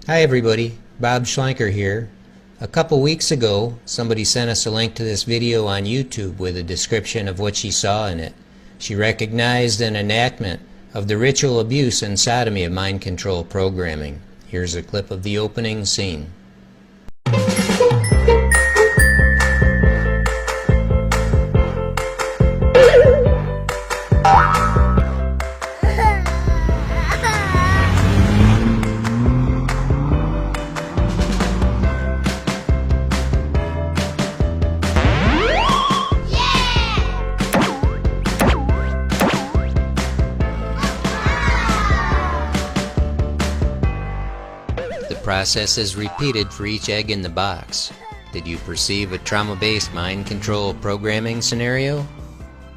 Hi everybody, Bob Schlenker here. A couple weeks ago, somebody sent us a link to this video on YouTube with a description of what she saw in it. She recognized an enactment of the ritual abuse and sodomy of mind control programming. Here's a clip of the opening scene. The process is repeated for each egg in the box. Did you perceive a trauma-based mind control programming scenario?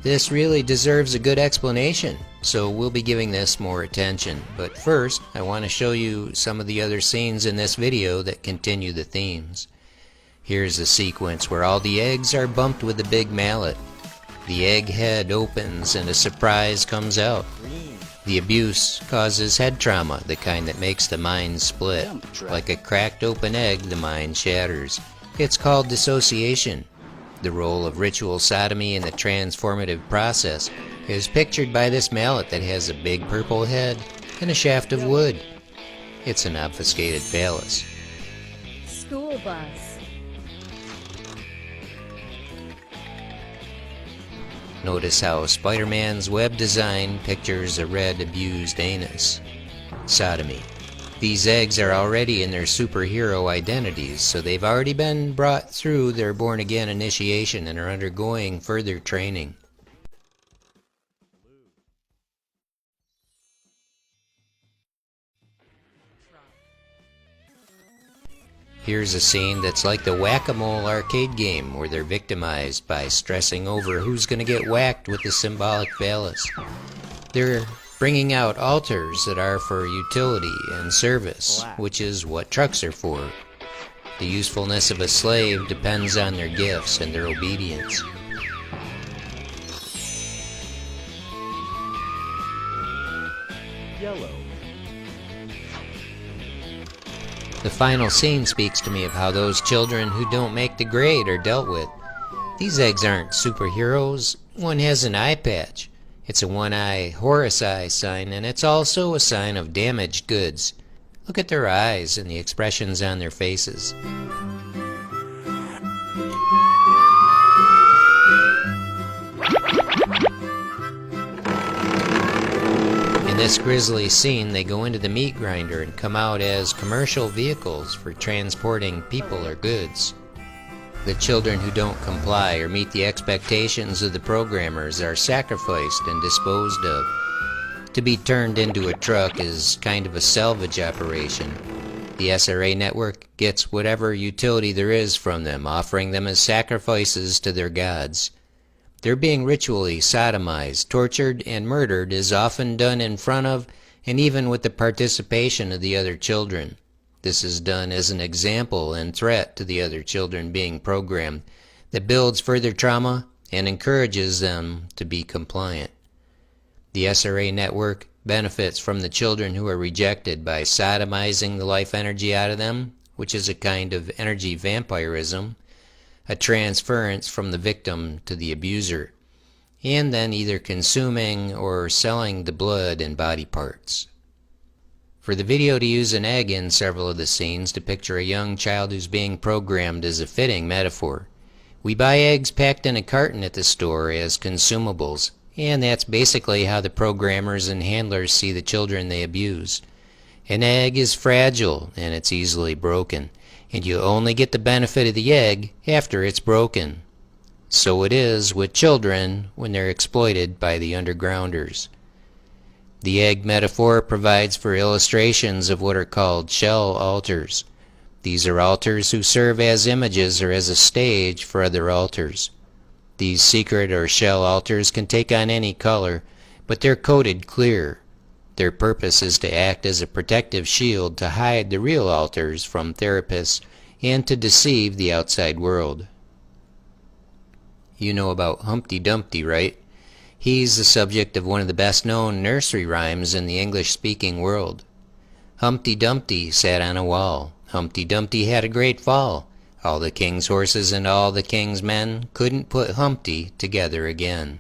This really deserves a good explanation, so we'll be giving this more attention. But first, I want to show you some of the other scenes in this video that continue the themes. Here's a sequence where all the eggs are bumped with a big mallet. The egg head opens and a surprise comes out. The abuse causes head trauma, the kind that makes the mind split. Like a cracked open egg, the mind shatters. It's called dissociation. The role of ritual sodomy in the transformative process is pictured by this mallet that has a big purple head and a shaft of wood. It's an obfuscated phallus. School bus. Notice how Spider-Man's web design pictures a red abused anus. Sodomy. These eggs are already in their superhero identities, so they've already been brought through their born-again initiation and are undergoing further training. Here's a scene that's like the whack-a-mole arcade game where they're victimized by stressing over who's going to get whacked with the symbolic phallus. They're bringing out altars that are for utility and service, which is what trucks are for. The usefulness of a slave depends on their gifts and their obedience. Yellow. The final scene speaks to me of how those children who don't make the grade are dealt with. These eggs aren't superheroes. One has an eye patch. It's a one-eye Horus eye sign, and it's also a sign of damaged goods. Look at their eyes and the expressions on their faces. In this grisly scene, they go into the meat grinder and come out as commercial vehicles for transporting people or goods. The children who don't comply or meet the expectations of the programmers are sacrificed and disposed of. To be turned into a truck is kind of a salvage operation. The SRA network gets whatever utility there is from them, offering them as sacrifices to their gods. Their being ritually sodomized, tortured, and murdered is often done in front of and even with the participation of the other children. This is done as an example and threat to the other children being programmed that builds further trauma and encourages them to be compliant. The SRA network benefits from the children who are rejected by sodomizing the life energy out of them, which is a kind of energy vampirism, a transference from the victim to the abuser, and then either consuming or selling the blood and body parts. For the video to use an egg in several of the scenes to picture a young child who's being programmed is a fitting metaphor. We buy eggs packed in a carton at the store as consumables, and that's basically how the programmers and handlers see the children they abuse. An egg is fragile and it's easily broken, and you only get the benefit of the egg after it's broken. So it is with children when they're exploited by the undergrounders. The egg metaphor provides for illustrations of what are called shell altars. These are altars who serve as images or as a stage for other altars. These secret or shell altars can take on any color, but they're coated clear. Their purpose is to act as a protective shield to hide the real altars from therapists and to deceive the outside world. You know about Humpty Dumpty, right? He's the subject of one of the best-known nursery rhymes in the English-speaking world. Humpty Dumpty sat on a wall. Humpty Dumpty had a great fall. All the king's horses and all the king's men couldn't put Humpty together again.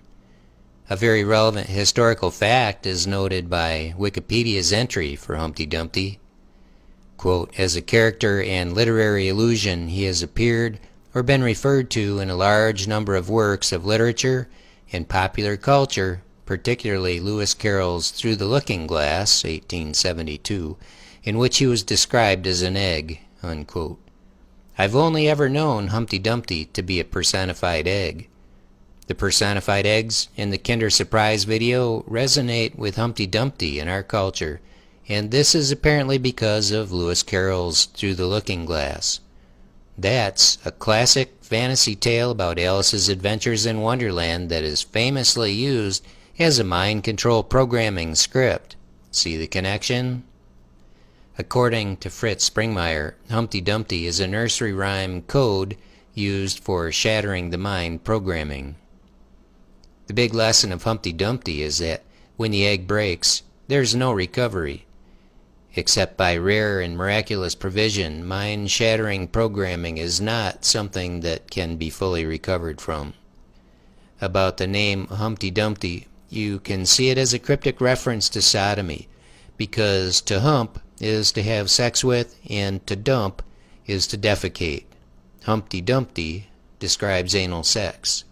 A very relevant historical fact is noted by Wikipedia's entry for Humpty Dumpty. Quote, as a character and literary allusion, he has appeared or been referred to in a large number of works of literature and popular culture, particularly Lewis Carroll's Through the Looking Glass, 1872, in which he was described as an egg, unquote. I've only ever known Humpty Dumpty to be a personified egg. The personified eggs in the Kinder Surprise video resonate with Humpty Dumpty in our culture, and this is apparently because of Lewis Carroll's Through the Looking Glass. That's a classic fantasy tale about Alice's adventures in Wonderland that is famously used as a mind control programming script. See the connection? According to Fritz Springmeier, Humpty Dumpty is a nursery rhyme code used for shattering the mind programming. The big lesson of Humpty Dumpty is that when the egg breaks, there's no recovery. Except by rare and miraculous provision, mind-shattering programming is not something that can be fully recovered from. About the name Humpty Dumpty, you can see it as a cryptic reference to sodomy, because to hump is to have sex with, and to dump is to defecate. Humpty Dumpty describes anal sex.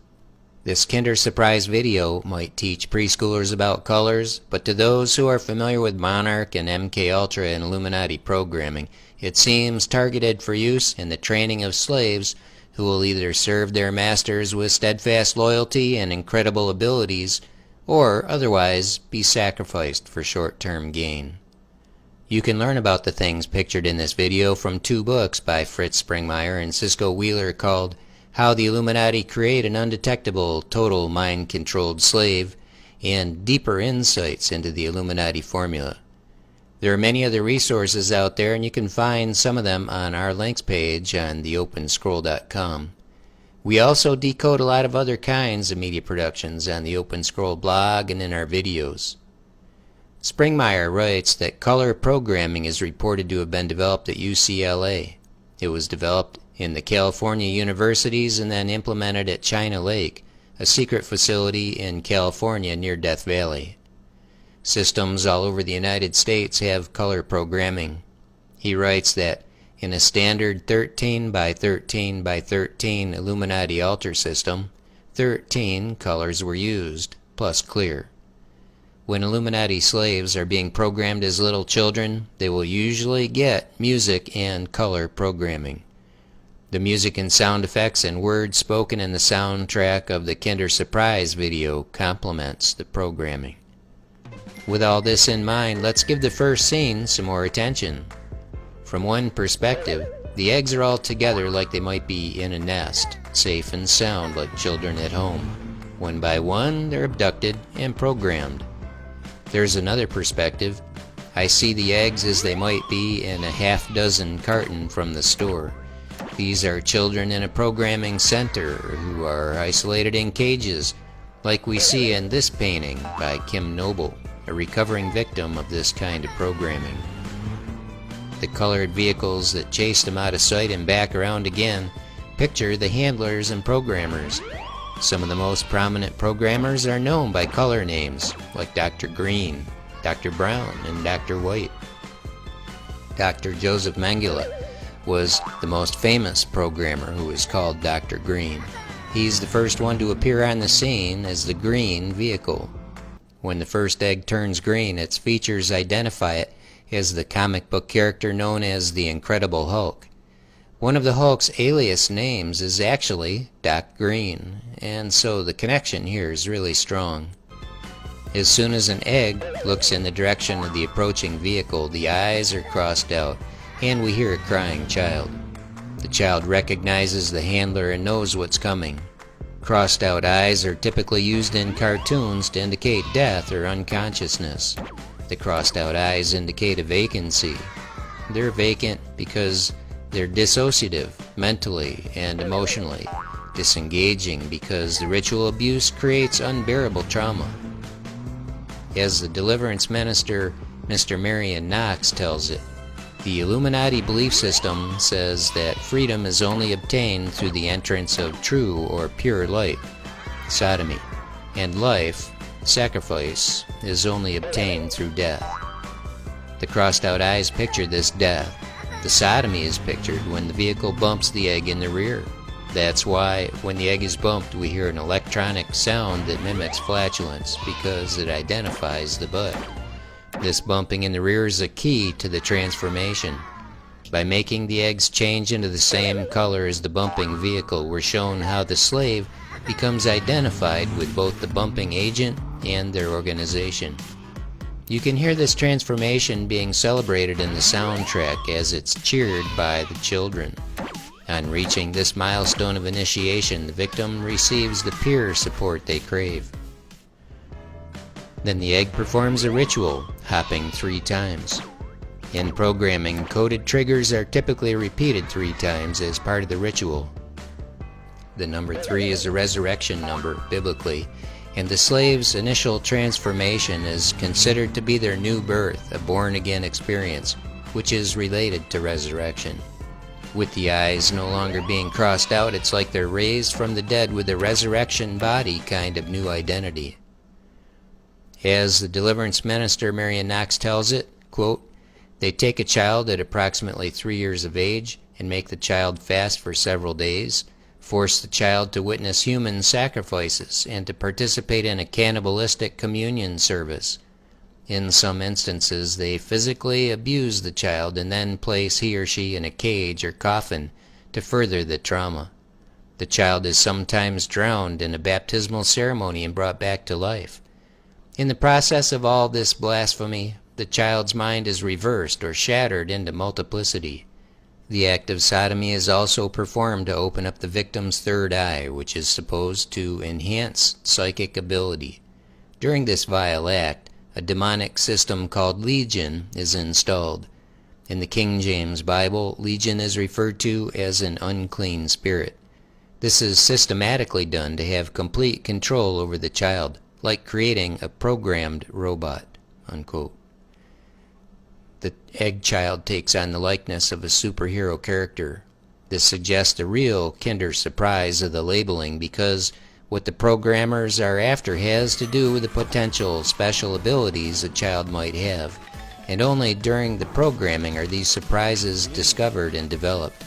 This Kinder Surprise video might teach preschoolers about colors, but to those who are familiar with Monarch and MK Ultra and Illuminati programming, it seems targeted for use in the training of slaves who will either serve their masters with steadfast loyalty and incredible abilities, or otherwise be sacrificed for short-term gain. You can learn about the things pictured in this video from two books by Fritz Springmeier and Cisco Wheeler called How the Illuminati Create an Undetectable, Total Mind-Controlled Slave, and Deeper Insights into the Illuminati Formula. There are many other resources out there, and you can find some of them on our links page on theopenscroll.com. We also decode a lot of other kinds of media productions on the Open Scroll blog and in our videos. Springmeier writes that color programming is reported to have been developed at UCLA. It was developed in the California universities and then implemented at China Lake, a secret facility in California near Death Valley. Systems all over the United States have color programming. He writes that in a standard 13 by 13 by 13 Illuminati altar system, 13 colors were used, plus clear. When Illuminati slaves are being programmed as little children, they will usually get music and color programming. The music and sound effects and words spoken in the soundtrack of the Kinder Surprise video complements the programming. With all this in mind, let's give the first scene some more attention. From one perspective, the eggs are all together like they might be in a nest, safe and sound like children at home. One by one, they're abducted and programmed. There's another perspective. I see the eggs as they might be in a half-dozen carton from the store. These are children in a programming center who are isolated in cages, like we see in this painting by Kim Noble, a recovering victim of this kind of programming. The colored vehicles that chased them out of sight and back around again picture the handlers and programmers. Some of the most prominent programmers are known by color names, like Dr. Green, Dr. Brown, and Dr. White. Dr. Joseph Mengele was the most famous programmer who is called Dr. Green. He's the first one to appear on the scene as the green vehicle. When the first egg turns green, its features identify it as the comic book character known as the Incredible Hulk. One of the Hulk's alias names is actually Doc Green, and so the connection here is really strong. As soon as an egg looks in the direction of the approaching vehicle, the eyes are crossed out, and we hear a crying child. The child recognizes the handler and knows what's coming. Crossed out eyes are typically used in cartoons to indicate death or unconsciousness. The crossed out eyes indicate a vacancy. They're vacant because they're dissociative, mentally and emotionally, disengaging because the ritual abuse creates unbearable trauma. As the deliverance minister Mr. Marion Knox tells it. The Illuminati belief system says that freedom is only obtained through the entrance of true or pure light, sodomy, and life, sacrifice, is only obtained through death. The crossed out eyes picture this death. The sodomy is pictured when the vehicle bumps the egg in the rear. That's why when the egg is bumped we hear an electronic sound that mimics flatulence, because it identifies the butt. This bumping in the rear is a key to the transformation. By making the eggs change into the same color as the bumping vehicle, we're shown how the slave becomes identified with both the bumping agent and their organization. You can hear this transformation being celebrated in the soundtrack as it's cheered by the children. On reaching this milestone of initiation, the victim receives the peer support they crave. Then the egg performs a ritual, hopping 3 times. In programming, coded triggers are typically repeated 3 times as part of the ritual. The number 3 is a resurrection number, biblically, and the slave's initial transformation is considered to be their new birth, a born-again experience, which is related to resurrection. With the eyes no longer being crossed out, it's like they're raised from the dead with a resurrection body kind of new identity. As the deliverance minister Marion Knox tells it, quote, they take a child at approximately 3 years of age and make the child fast for several days, force the child to witness human sacrifices and to participate in a cannibalistic communion service. In some instances, they physically abuse the child and then place he or she in a cage or coffin to further the trauma. The child is sometimes drowned in a baptismal ceremony and brought back to life. In the process of all this blasphemy, the child's mind is reversed or shattered into multiplicity. The act of sodomy is also performed to open up the victim's third eye, which is supposed to enhance psychic ability. During this vile act, a demonic system called Legion is installed. In the King James Bible, Legion is referred to as an unclean spirit. This is systematically done to have complete control over the child, like creating a programmed robot, unquote. The egg child takes on the likeness of a superhero character. This suggests a real Kinder Surprise of the labeling, because what the programmers are after has to do with the potential special abilities a child might have, and only during the programming are these surprises discovered and developed.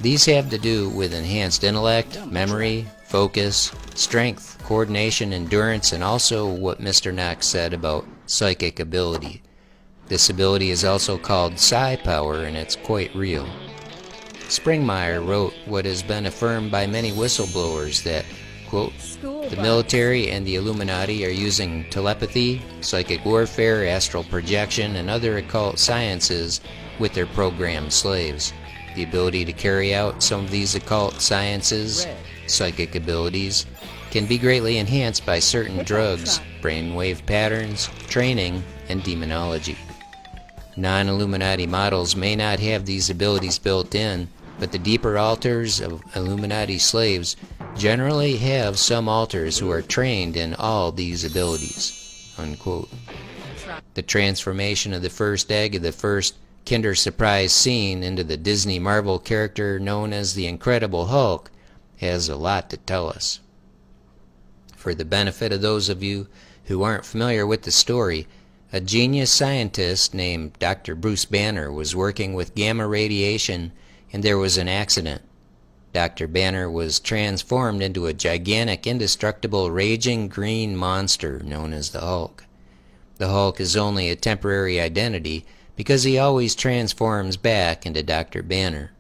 These have to do with enhanced intellect, memory, focus, strength, coordination, endurance, and also what Mr. Knox said about psychic ability. This ability is also called psi power, and it's quite real. Springmeyer wrote what has been affirmed by many whistleblowers that, quote, the military and the Illuminati are using telepathy, psychic warfare, astral projection, and other occult sciences with their programmed slaves. The ability to carry out some of these occult sciences, psychic abilities, can be greatly enhanced by certain drugs, brainwave patterns, training, and demonology. Non-Illuminati models may not have these abilities built in, but the deeper alters of Illuminati slaves generally have some alters who are trained in all these abilities, unquote. The transformation of the first egg of the first Kinder Surprise scene into the Disney Marvel character known as the Incredible Hulk has a lot to tell us. For the benefit of those of you who aren't familiar with the story, a genius scientist named Dr. Bruce Banner was working with gamma radiation, and there was an accident. Dr. Banner was transformed into a gigantic, indestructible, raging green monster known as the Hulk. The Hulk is only a temporary identity because he always transforms back into Dr. Banner.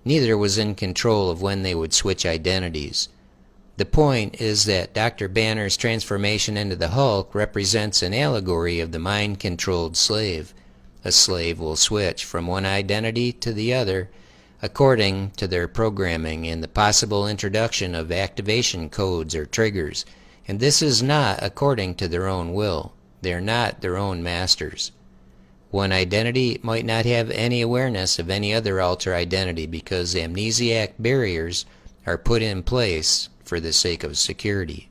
Neither was in control of when they would switch identities. The point is that Dr. Banner's transformation into the Hulk represents an allegory of the mind-controlled slave. A slave will switch from one identity to the other according to their programming and the possible introduction of activation codes or triggers, and this is not according to their own will. They are not their own masters. One identity might not have any awareness of any other alter identity because amnesiac barriers are put in place for the sake of security.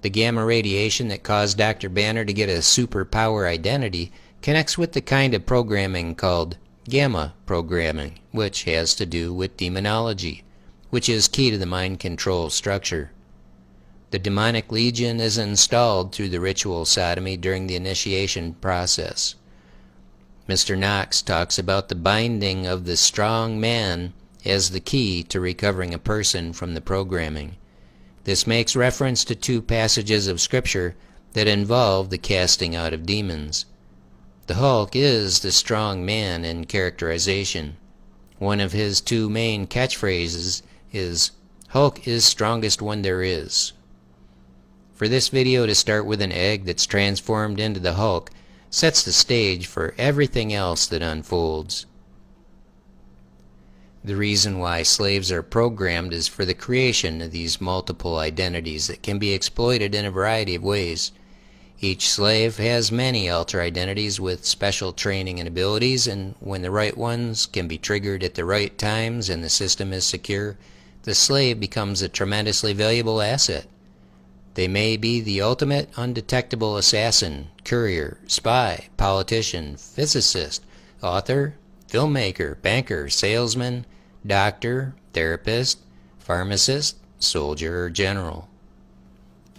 The gamma radiation that caused Dr. Banner to get a superpower identity connects with the kind of programming called gamma programming, which has to do with demonology, which is key to the mind control structure. The demonic legion is installed through the ritual sodomy during the initiation process. Mr. Knox talks about the binding of the strong man as the key to recovering a person from the programming. This makes reference to two passages of Scripture that involve the casting out of demons. The Hulk is the strong man in characterization. One of his two main catchphrases is, "Hulk is strongest when there is." For this video to start with an egg that's transformed into the Hulk sets the stage for everything else that unfolds. The reason why slaves are programmed is for the creation of these multiple identities that can be exploited in a variety of ways. Each slave has many alter identities with special training and abilities, and when the right ones can be triggered at the right times and the system is secure, the slave becomes a tremendously valuable asset. They may be the ultimate undetectable assassin, courier, spy, politician, physicist, author, filmmaker, banker, salesman, doctor, therapist, pharmacist, soldier, or general.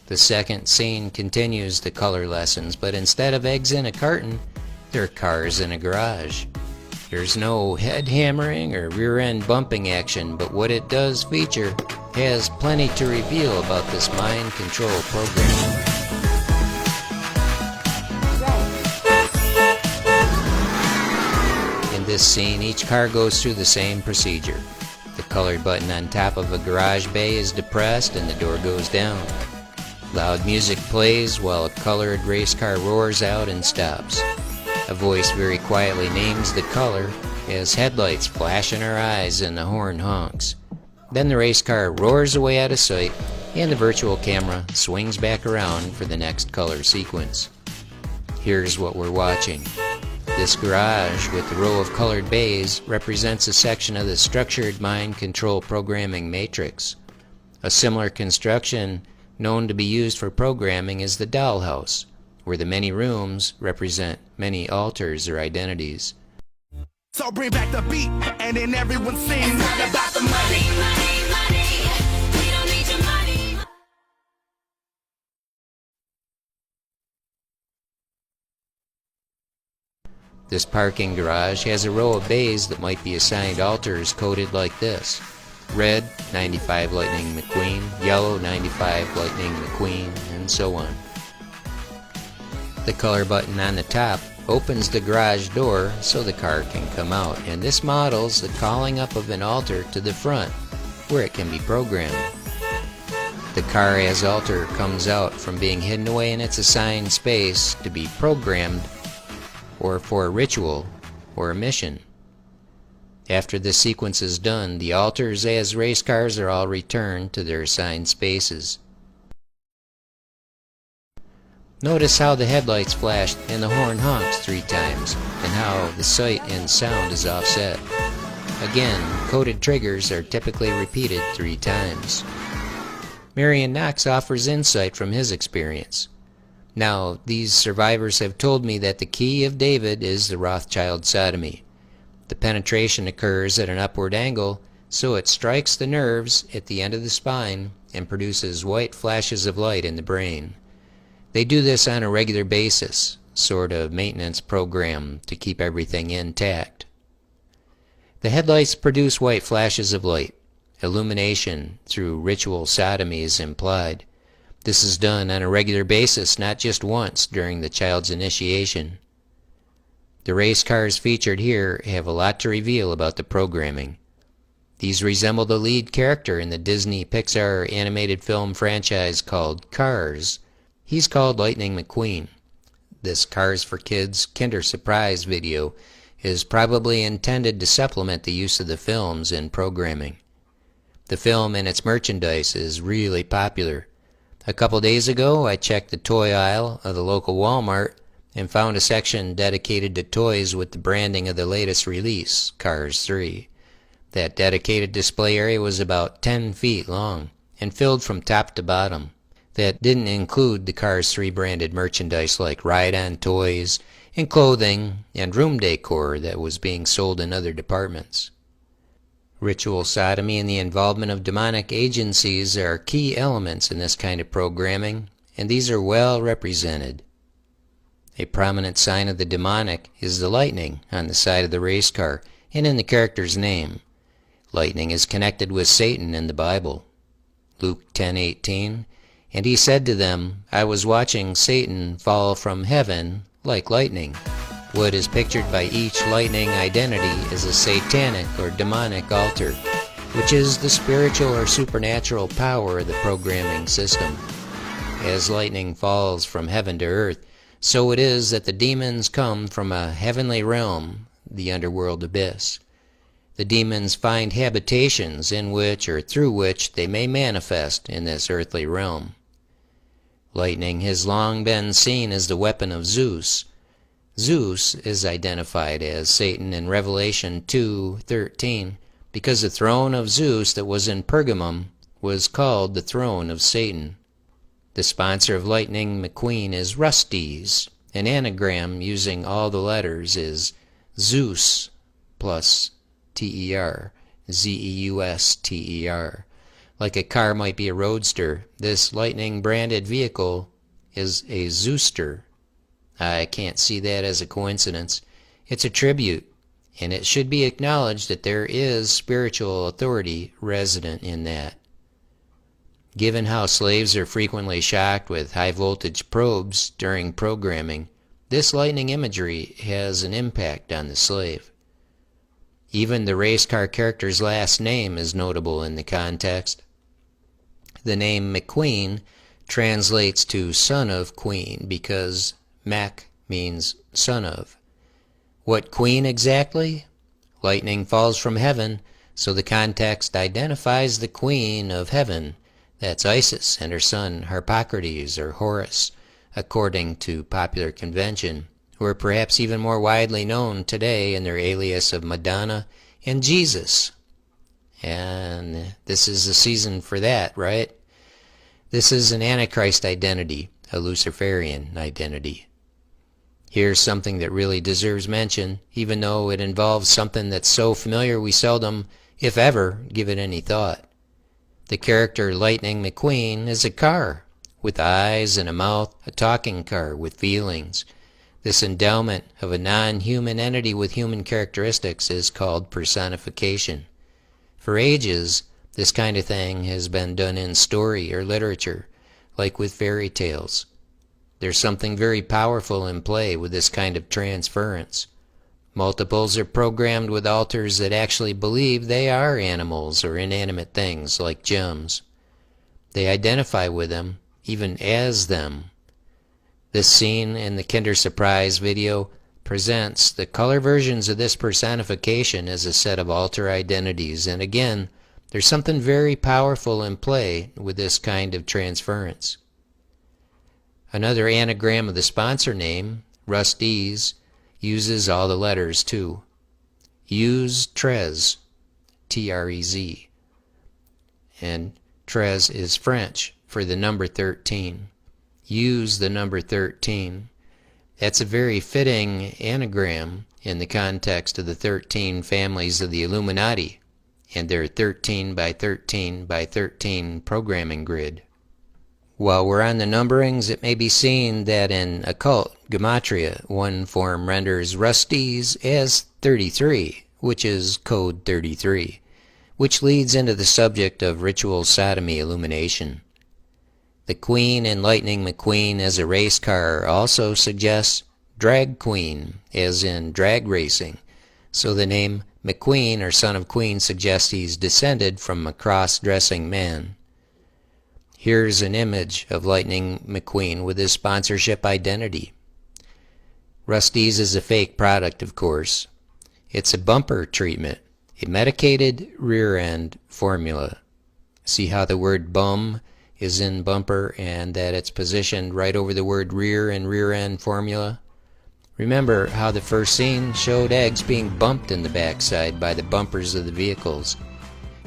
The second scene continues the color lessons, but instead of eggs in a carton, there are cars in a garage. There's no head hammering or rear end bumping action, but what it does feature has plenty to reveal about this mind control program. In this scene, each car goes through the same procedure. The colored button on top of a garage bay is depressed and the door goes down. Loud music plays while a colored race car roars out and stops. A voice very quietly names the color as headlights flash in our eyes and the horn honks. Then the race car roars away out of sight and the virtual camera swings back around for the next color sequence. Here's what we're watching. This garage with the row of colored bays represents a section of the structured mind control programming matrix. A similar construction known to be used for programming is the dollhouse, where the many rooms represent many alters or identities. So bring back the beat, and then everyone sings. It's not about the money, money, money. We don't need your money. This parking garage has a row of bays that might be assigned alters coded like this. Red, 95 Lightning McQueen, yellow, 95 Lightning McQueen, and so on. The color button on the top opens the garage door so the car can come out, and this models the calling up of an alter to the front, where it can be programmed. The car as alter comes out from being hidden away in its assigned space to be programmed, or for a ritual or a mission. After this sequence is done, the alters as race cars are all returned to their assigned spaces. Notice how the headlights flashed and the horn honks 3 times, and how the sight and sound is offset. Again, coded triggers are typically repeated 3 times. Marion Knox offers insight from his experience. Now, these survivors have told me that the key of David is the Rothschild sodomy. The penetration occurs at an upward angle, so it strikes the nerves at the end of the spine and produces white flashes of light in the brain. They do this on a regular basis, sort of maintenance program to keep everything intact. The headlights produce white flashes of light. Illumination through ritual sodomy is implied. This is done on a regular basis, not just once during the child's initiation. The race cars featured here have a lot to reveal about the programming. These resemble the lead character in the Disney Pixar animated film franchise called Cars. He's called Lightning McQueen. This Cars for Kids Kinder Surprise video is probably intended to supplement the use of the films in programming. The film and its merchandise is really popular. A couple days ago, I checked the toy aisle of the local Walmart and found a section dedicated to toys with the branding of the latest release, Cars 3. That dedicated display area was about 10 feet long and filled from top to bottom. That didn't include the Cars 3 branded merchandise like ride-on toys and clothing and room decor that was being sold in other departments. Ritual sodomy and the involvement of demonic agencies are key elements in this kind of programming, and these are well represented. A prominent sign of the demonic is the lightning on the side of the race car and in the character's name. Lightning is connected with Satan in the Bible. Luke 10:18, and he said to them, I was watching Satan fall from heaven like lightning. What is pictured by each lightning identity is a satanic or demonic altar, which is the spiritual or supernatural power of the programming system. As lightning falls from heaven to earth, so it is that the demons come from a heavenly realm, the underworld abyss. The demons find habitations in which or through which they may manifest in this earthly realm. Lightning has long been seen as the weapon of Zeus. Zeus is identified as Satan in Revelation 2:13 because the throne of Zeus that was in Pergamum was called the throne of Satan. The sponsor of Lightning McQueen is Rusty's. An anagram using all the letters is Zeus plus T-E-R, Z-E-U-S-T-E-R. Like a car might be a roadster, this Lightning branded vehicle is a Zooster. I can't see that as a coincidence. It's a tribute, and it should be acknowledged that there is spiritual authority resident in that. Given how slaves are frequently shocked with high-voltage probes during programming, this lightning imagery has an impact on the slave. Even the race car character's last name is notable in the context. The name McQueen translates to son of queen because Mac means son of. What queen exactly? Lightning falls from heaven, so the context identifies the queen of heaven. That's Isis and her son Harpocrates or Horus, according to popular convention, who are perhaps even more widely known today in their alias of Madonna and Jesus. And this is the season for that, right? This is an Antichrist identity, a Luciferian identity. Here's something that really deserves mention, even though it involves something that's so familiar we seldom, if ever, give it any thought. The character Lightning McQueen is a car, with eyes and a mouth, a talking car with feelings. This endowment of a non-human entity with human characteristics is called personification. For ages, this kind of thing has been done in story or literature, like with fairy tales. There's something very powerful in play with this kind of transference. Multiples are programmed with alters that actually believe they are animals or inanimate things like gems. They identify with them, even as them. This scene in the Kinder Surprise video presents the color versions of this personification as a set of alter identities, and again, there's something very powerful in play with this kind of transference. Another anagram of the sponsor name, Rusty's, uses all the letters too. Use Trez, T-R-E-Z. And Trez is French for the number 13. Use the number 13. That's a very fitting anagram in the context of the 13 families of the Illuminati and their 13 by 13 by 13 programming grid. While we're on the numberings, it may be seen that in occult gematria, one form renders Rusty's as 33, which is code 33, which leads into the subject of ritual sodomy illumination. The Queen in Lightning McQueen as a race car also suggests drag queen, as in drag racing, so the name McQueen or son of queen suggests he's descended from a cross-dressing man. Here's an image of Lightning McQueen with his sponsorship identity. Rusty's is a fake product, of course. It's a bumper treatment, a medicated rear end formula. See how the word bum is in bumper and that it's positioned right over the word rear in rear end formula? Remember how the first scene showed eggs being bumped in the backside by the bumpers of the vehicles.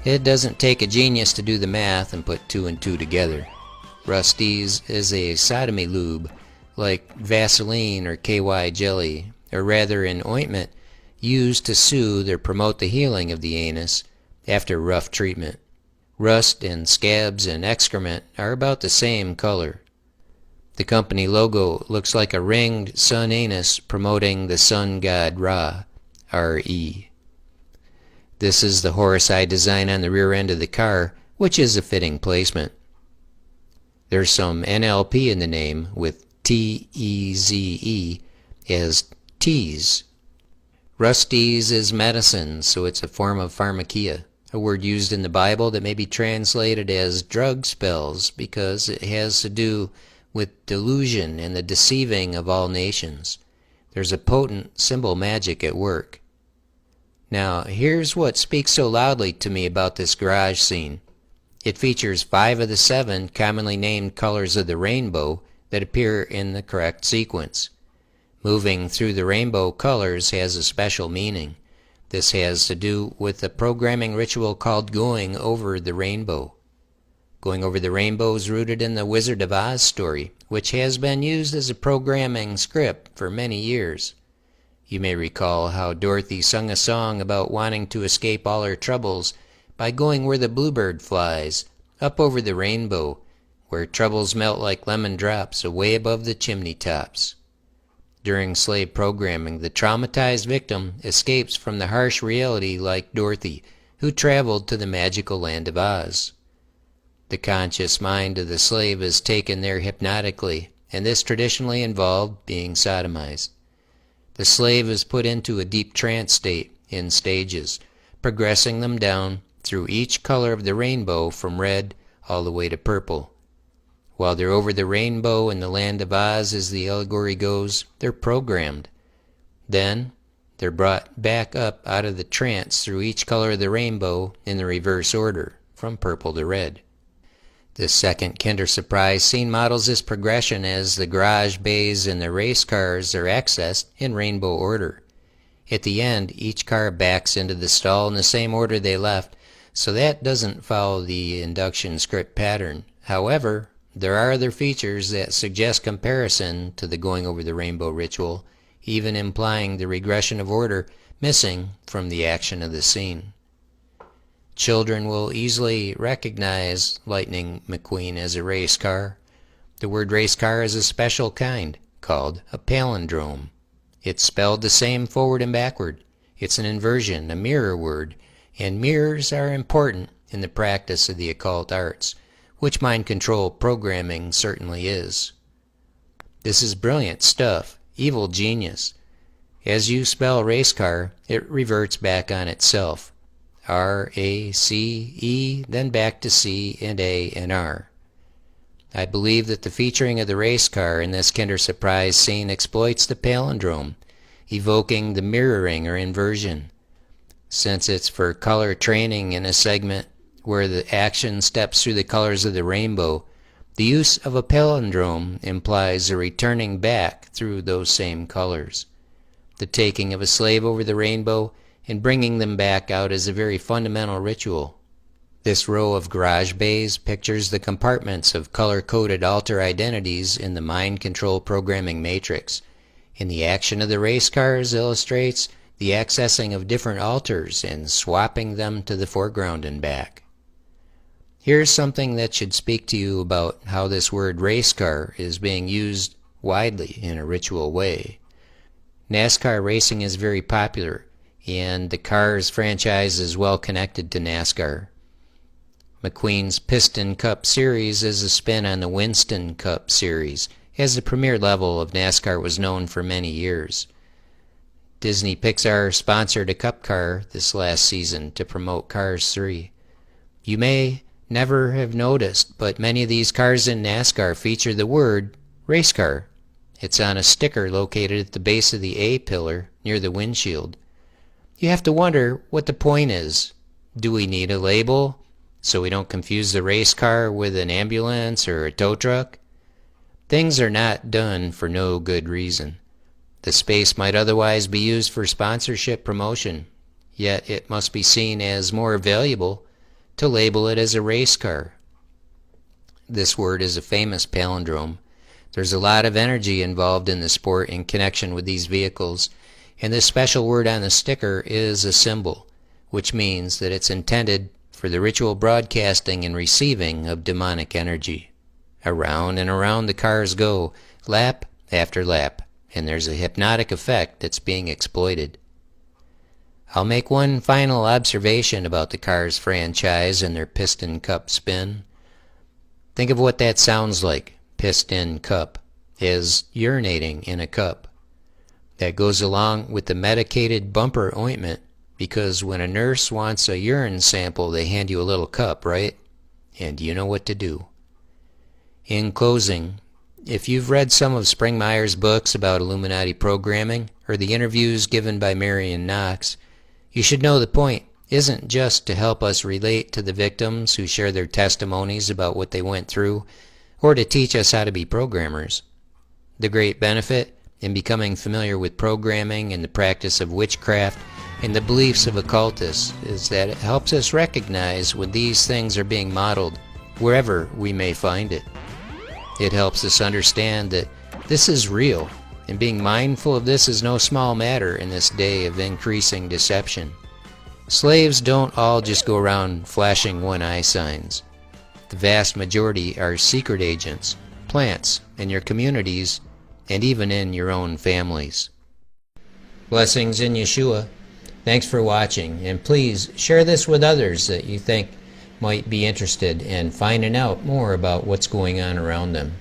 It doesn't take a genius to do the math and put two and two together. Rusty's is a sodomy lube, like Vaseline or KY jelly, or rather an ointment used to soothe or promote the healing of the anus after rough treatment. Rust and scabs and excrement are about the same color. The company logo looks like a ringed sun anus promoting the sun god Ra, R-E. This is the horse eye design on the rear end of the car, which is a fitting placement. There's some NLP in the name, with T-E-Z-E as tease. Rusty's is medicine, so it's a form of pharmakia, a word used in the Bible that may be translated as drug spells because it has to do with delusion and the deceiving of all nations. There's a potent symbol magic at work. Now, here's what speaks so loudly to me about this garage scene. It features 5 of the 7 commonly named colors of the rainbow that appear in the correct sequence. Moving through the rainbow colors has a special meaning. This has to do with the programming ritual called going over the rainbow. Going over the rainbow is rooted in the Wizard of Oz story, which has been used as a programming script for many years. You may recall how Dorothy sung a song about wanting to escape all her troubles by going where the bluebird flies, up over the rainbow, where troubles melt like lemon drops away above the chimney tops. During slave programming, the traumatized victim escapes from the harsh reality like Dorothy, who traveled to the magical land of Oz. The conscious mind of the slave is taken there hypnotically, and this traditionally involved being sodomized. The slave is put into a deep trance state in stages, progressing them down through each color of the rainbow from red all the way to purple. While they're over the rainbow in the land of Oz, as the allegory goes, they're programmed. Then, they're brought back up out of the trance through each color of the rainbow in the reverse order, from purple to red. This second Kinder Surprise scene models this progression as the garage bays and the race cars are accessed in rainbow order. At the end, each car backs into the stall in the same order they left, so that doesn't follow the induction script pattern. However, there are other features that suggest comparison to the going over the rainbow ritual, even implying the regression of order missing from the action of the scene. Children will easily recognize Lightning McQueen as a race car. The word race car is a special kind, called a palindrome. It's spelled the same forward and backward. It's an inversion, a mirror word, and mirrors are important in the practice of the occult arts, which mind control programming certainly is. This is brilliant stuff, evil genius. As you spell race car, it reverts back on itself. R-A-C-E, then back to C and A and R. I believe that the featuring of the race car in this Kinder Surprise scene exploits the palindrome, evoking the mirroring or inversion. Since it's for color training in a segment where the action steps through the colors of the rainbow, the use of a palindrome implies a returning back through those same colors. The taking of a slave over the rainbow and bringing them back out is a very fundamental ritual. This row of garage bays pictures the compartments of color-coded alter identities in the mind control programming matrix, and the action of the race cars illustrates the accessing of different alters and swapping them to the foreground and back. Here's something that should speak to you about how this word race car is being used widely in a ritual way. NASCAR racing is very popular, and the Cars franchise is well connected to NASCAR. McQueen's Piston Cup Series is a spin on the Winston Cup Series, as the premier level of NASCAR was known for many years. Disney Pixar sponsored a Cup car this last season to promote Cars 3. You may never have noticed, but many of these cars in NASCAR feature the word race car. It's on a sticker located at the base of the A pillar near the windshield. You have to wonder what the point is. Do we need a label so we don't confuse the race car with an ambulance or a tow truck? Things are not done for no good reason. The space might otherwise be used for sponsorship promotion, yet it must be seen as more valuable to label it as a race car. this word is a famous palindrome. There's a lot of energy involved in the sport in connection with these vehicles, and this special word on the sticker is a symbol, which means that it's intended for the ritual broadcasting and receiving of demonic energy. Around and around the cars go, lap after lap, and there's a hypnotic effect that's being exploited. I'll make one final observation about the Cars franchise and their piston cup spin. Think of what that sounds like, piston cup, as urinating in a cup. That goes along with the medicated bumper ointment, because when a nurse wants a urine sample, they hand you a little cup, right? And you know what to do. In closing, if you've read some of Springmeyer's books about Illuminati programming, or the interviews given by Marion Knox, you should know the point isn't just to help us relate to the victims who share their testimonies about what they went through, or to teach us how to be programmers. The great benefit in becoming familiar with programming and the practice of witchcraft and the beliefs of occultists is that it helps us recognize when these things are being modeled, wherever we may find it. It helps us understand that this is real, and being mindful of this is no small matter in this day of increasing deception. Slaves don't all just go around flashing one-eye signs. The vast majority are secret agents, plants in your communities, and even in your own families. Blessings in Yeshua. Thanks for watching, and please share this with others that you think might be interested in finding out more about what's going on around them.